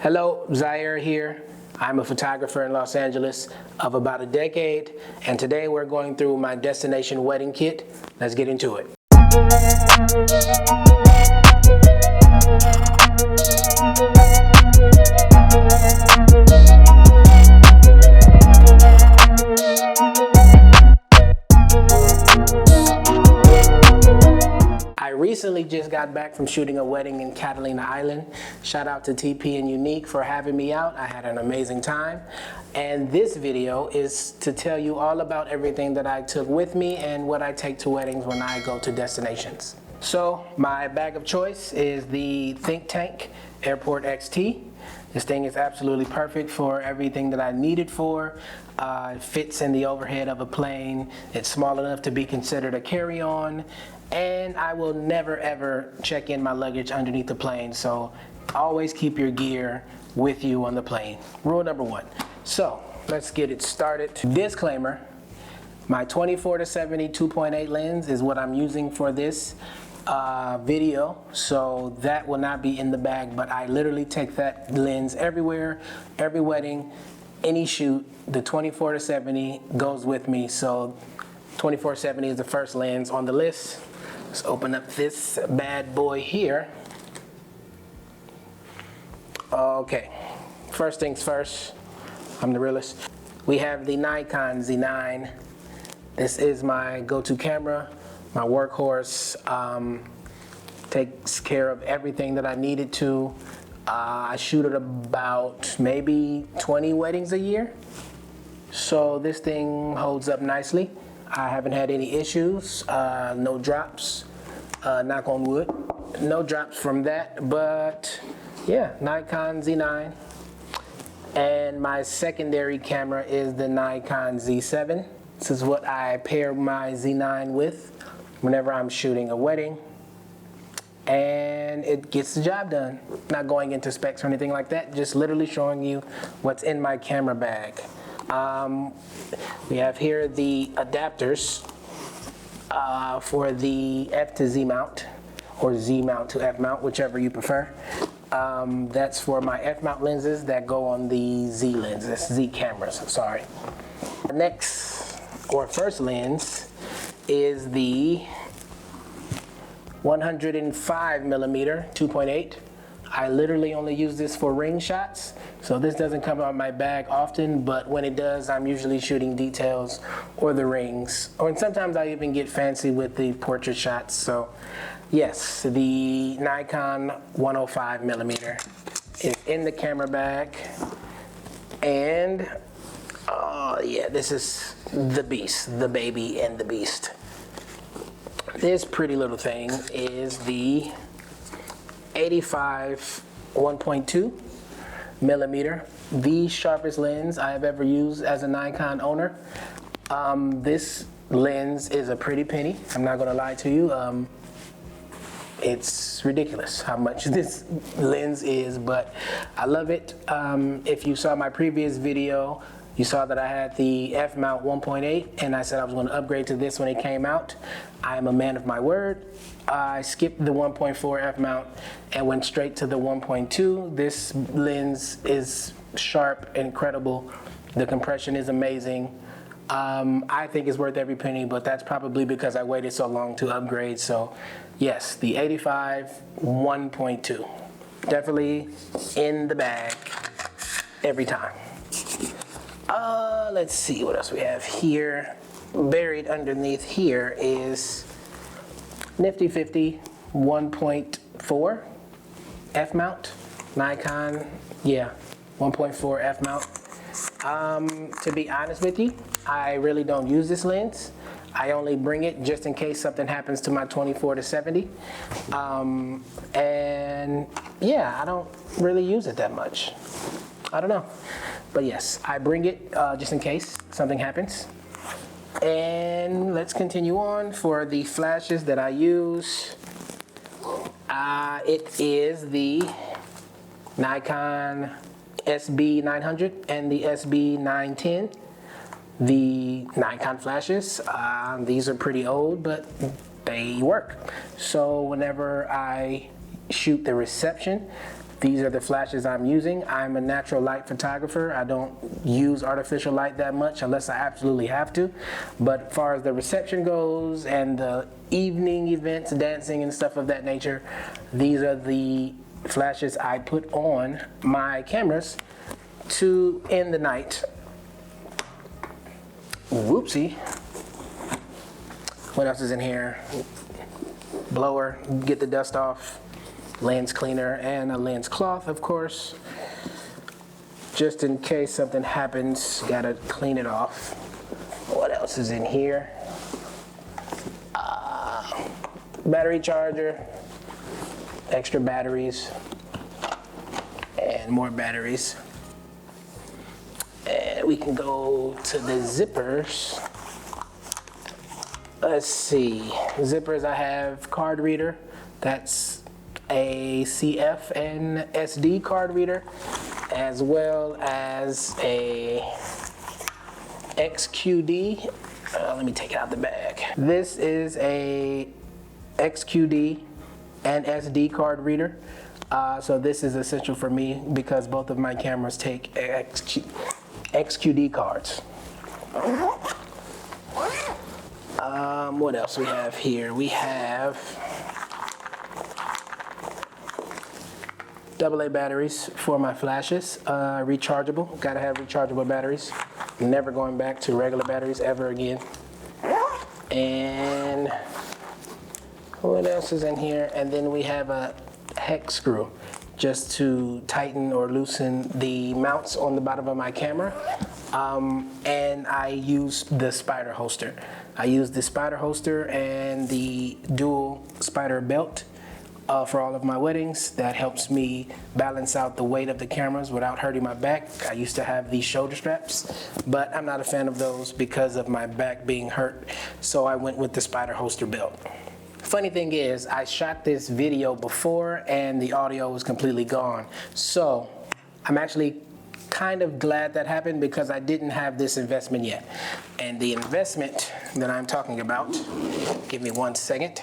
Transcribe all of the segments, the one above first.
Hello, Zaire here. I'm a photographer in Los Angeles of about a decade, and today we're going through my destination wedding kit. Let's get into it. I recently just got back from shooting a wedding in Catalina Island. Shout out to TP and Unique for having me out. I had an amazing time. And this video is to tell you all about everything that I took with me and what I take to weddings when I go to destinations. So my bag of choice is the Think Tank Airport XT. This thing is absolutely perfect for everything that I need it for. It fits in the overhead of a plane. It's small enough to be considered a carry-on. And I will never ever check in my luggage underneath the plane. So always keep your gear with you on the plane. Rule number one. So let's get it started. Disclaimer, my 24-70 2.8 lens is what I'm using for this video, so that will not be in the bag, but I literally take that lens everywhere, every wedding, any shoot. The 24-70 goes with me, so 24-70 is the first lens on the list. Let's open up this bad boy here. Okay, first things first, I'm the realist. We have the Nikon Z9. This is my go-to camera. My workhorse, takes care of everything that I need it to. I shoot at about maybe 20 weddings a year. So this thing holds up nicely. I haven't had any issues, no drops, knock on wood. No drops from that, but yeah, Nikon Z9. And my secondary camera is the Nikon Z7. This is what I pair my Z9 with whenever I'm shooting a wedding, and it gets the job done. Not going into specs or anything like that, just literally showing you what's in my camera bag. We have here the adapters for the F to Z mount, or Z mount to F mount, whichever you prefer. That's for my F mount lenses that go on the Z lenses, Z cameras, sorry. Next, or first lens, is the 105 millimeter 2.8. I literally only use this for ring shots, so this doesn't come out of my bag often, but when it does, I'm usually shooting details or the rings, or sometimes I even get fancy with the portrait shots. So yes, the Nikon 105 millimeter is in the camera bag, and oh yeah, this is the beast, the baby and the beast. This pretty little thing is the 85 1.2 millimeter, the sharpest lens I have ever used as a Nikon owner. This lens is a pretty penny, I'm not gonna lie to you. It's ridiculous how much this lens is, but I love it. If you saw my previous video, you saw that I had the F mount 1.8, and I said I was going to upgrade to this when it came out. I am a man of my word. I skipped the 1.4 F mount and went straight to the 1.2. This lens is sharp, incredible. The compression is amazing. I think it's worth every penny, but that's probably because I waited so long to upgrade. So yes, the 85 1.2. Definitely in the bag every time. Let's see what else we have here. Buried underneath here is Nifty 50 1.4 F mount. Nikon, yeah, 1.4 F mount. To be honest with you, I really don't use this lens. I only bring it just in case something happens to my 24-70. And yeah, I don't really use it that much. I don't know. But yes, I bring it just in case something happens. And let's continue on for the flashes that I use. It is the Nikon SB900 and the SB910. The Nikon Flashes, these are pretty old, but they work. So whenever I shoot the reception, These are the flashes I'm using. I'm a natural light photographer. I don't use artificial light that much unless I absolutely have to. But as far as the reception goes and the evening events, dancing and stuff of that nature, these are the flashes I put on my cameras to end the night. Whoopsie. What else is in here? Blower, get the dust off. Lens cleaner and a lens cloth, of course. Just in case something happens, gotta clean it off. What else is in here? Battery charger, extra batteries, and more batteries. And we can go to the zippers. Let's see, zippers, I have card reader. That's a CF and SD card reader, as well as a XQD. Let me take it out the bag. This is a XQD and SD card reader. So this is essential for me because both of my cameras take XQD cards. What else we have here? We have AA batteries for my flashes, rechargeable. Gotta have rechargeable batteries. Never going back to regular batteries ever again. And what else is in here? And then we have a hex screw just to tighten or loosen the mounts on the bottom of my camera. And I use the spider holster. I use the spider holster and the dual spider belt for all of my weddings. That helps me balance out the weight of the cameras without hurting my back. I used to have these shoulder straps, but I'm not a fan of those because of my back being hurt, so I went with the spider holster belt. Funny thing is, I shot this video before and the audio was completely gone. So I'm actually kind of glad that happened because I didn't have this investment yet. And the investment that I'm talking about, give me 1 second.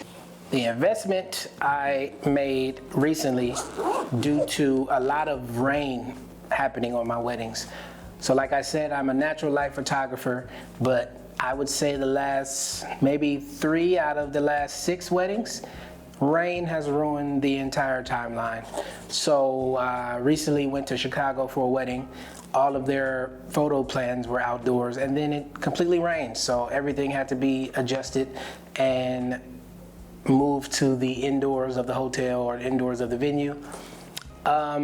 The investment I made recently due to a lot of rain happening on my weddings. So like I said, I'm a natural light photographer, but I would say the last, maybe 3 out of the last 6 weddings, rain has ruined the entire timeline. So recently went to Chicago for a wedding. All of their photo plans were outdoors and then it completely rained. So everything had to be adjusted and moved to the indoors of the hotel or indoors of the venue.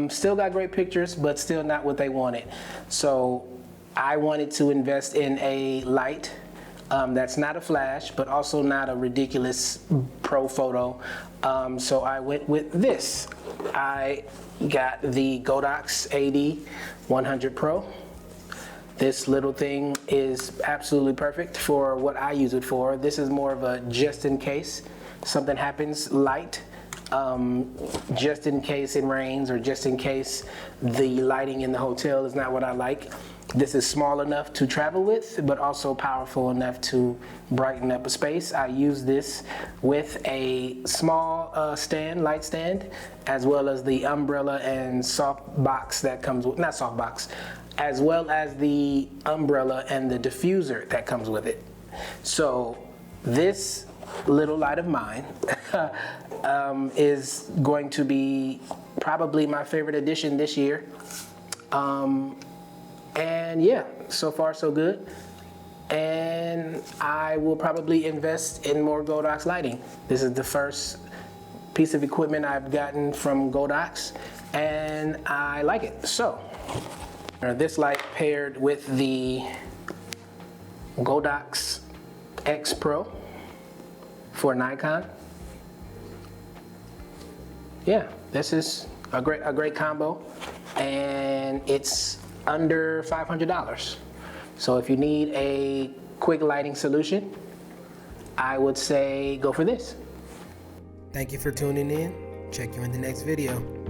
Still got great pictures, but still not what they wanted. So I wanted to invest in a light that's not a flash, but also not a ridiculous pro photo. So I went with this. I got the Godox AD100 Pro. This little thing is absolutely perfect for what I use it for. This is more of a just in case something happens light, just in case it rains or just in case the lighting in the hotel is not what I like. This is small enough to travel with, but also powerful enough to brighten up a space. I use this with a small light stand, as well as the umbrella and soft box that comes with, not soft box, as well as the umbrella and the diffuser that comes with it. So this little light of mine is going to be probably my favorite addition this year. And yeah, so far so good. And I will probably invest in more Godox lighting. This is the first piece of equipment I've gotten from Godox and I like it. So this light paired with the Godox X Pro for Nikon. Yeah, this is a great combo, and it's under $500. So if you need a quick lighting solution, I would say go for this. Thank you for tuning in. Check you in the next video.